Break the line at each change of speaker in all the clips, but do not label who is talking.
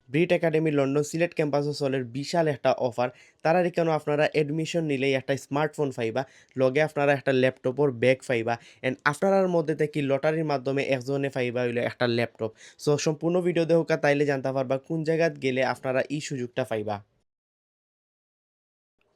ব্রিট academy London Sylhet ক্যাম্পাসে চলের বিশাল একটা অফার। তারার এখানে আপনারা এডমিশন নিলেই একটা স্মার্টফোন পাইবা, লগে আপনারা একটা ল্যাপটপের ব্যাগ পাইবা এন্ড আপনারার মধ্যে থেকে লটারির মাধ্যমে একজনে পাইবা হইলো একটা ল্যাপটপ। সো সম্পূর্ণ ভিডিও দেহুকা তাইলে জানতে পারবা কোন জায়গাত গেলে আপনারা এই সুযোগটা পাইবা।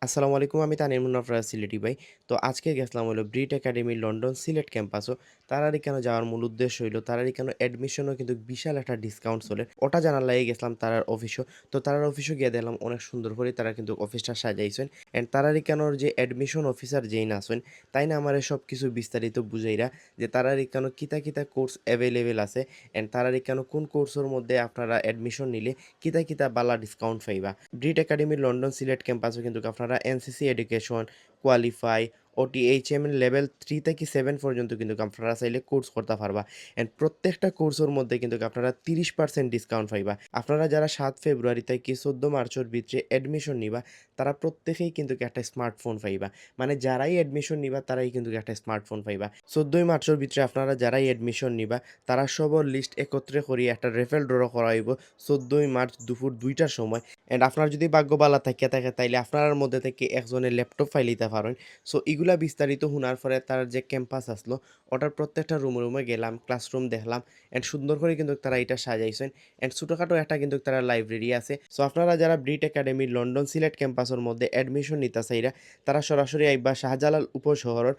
আসসালামু আলাইকুম, আমি তানিম মুন্নাফা সিলেটি ভাই। তো আজকে গেছিলাম হলো ব্রিট একাডেমি লন্ডন সিলেট ক্যাম্পাসও। তারার এখানে যাওয়ার মূল উদ্দেশ্য হইলো তারার এখানে অ্যাডমিশনও কিন্তু বিশাল একটা ডিসকাউন্ট চলে, ওটা জানার লাগে গেছিলাম তারার অফিসও। তো তারার অফিসও গিয়ে দেখলাম অনেক সুন্দর করে তারা কিন্তু অফিসটা সাজাইছেন অ্যান্ড তারার এখানোর যে অ্যাডমিশন অফিসার যেই না আছেন তাই না আমার সব কিছু বিস্তারিত বুঝাইরা যে তারার এখানে কিতা কিতা কোর্স অ্যাভেলেবেল আছে অ্যান্ড তারার এখানে কোন কোর্সের মধ্যে আপনারা অ্যাডমিশন নিলে কিতা কিতা বালা ডিসকাউন্ট পাইবা। ব্রিট একাডেমি লন্ডন সিলেট ক্যাম্পাসও কিন্তু আপনারা এনসিসি এডুকেশন, কোয়ালিফাই, ওটিএইচএম লেভেল 3 থেকে 7 পর্যন্ত কিন্তু আপনারা চাইলে কোর্স করতে পারবা অ্যান্ড প্রত্যেকটা কোর্সের মধ্যে কিন্তু আপনারা 30% ডিসকাউন্ট পাইবা। আপনারা যারা 7 ফেব্রুয়ারি থেকে 14 মার্চের ভিতরে অ্যাডমিশন নিবা তারা প্রত্যেকেই কিন্তু একটা স্মার্টফোন পাইবা। মানে যারাই অ্যাডমিশন নিবা তারাই কিন্তু একটা স্মার্টফোন পাইবা। 14 মার্চের ভিতরে আপনারা যারাই অ্যাডমিশন নিবা তারা সবার লিস্ট একত্রে করিয়ে একটা রেফেল ড্র করা হইব 14 মার্চ দুপুর 2টার সময়। এন্ড আপনার যদি ভাগ্য ভালো থাকিয়া থাকে তাইলে আপনার মধ্যে থেকে একজনের ল্যাপটপ ফাইলিতে পারেন। সো এগুলা বিস্তারিত শোনার পরে তার যে ক্যাম্পাস আসলো ওটার প্রত্যেকটা রুমে রুমে গেলাম, ক্লাসরুম দেখলাম অ্যান্ড সুন্দর করে কিন্তু তারা এটা সাজাইছেন অ্যান্ড ছোটোখাটো একটা কিন্তু তারা লাইব্রেরি আছে। সো আপনারা যারা ব্রিট একাডেমি লন্ডন সিলেট ক্যাম্পাসের মধ্যে অ্যাডমিশন নিতে চাইরা তারা সরাসরি আইবা শাহজালাল উপশহরের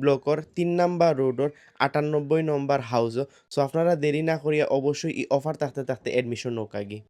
ব্লকর 3 নাম্বার রোডর 98 নম্বর হাউসও। সো আপনারা দেরি না করিয়া অবশ্যই এই অফার থাকতে থাকতে অ্যাডমিশন নৌকাগি।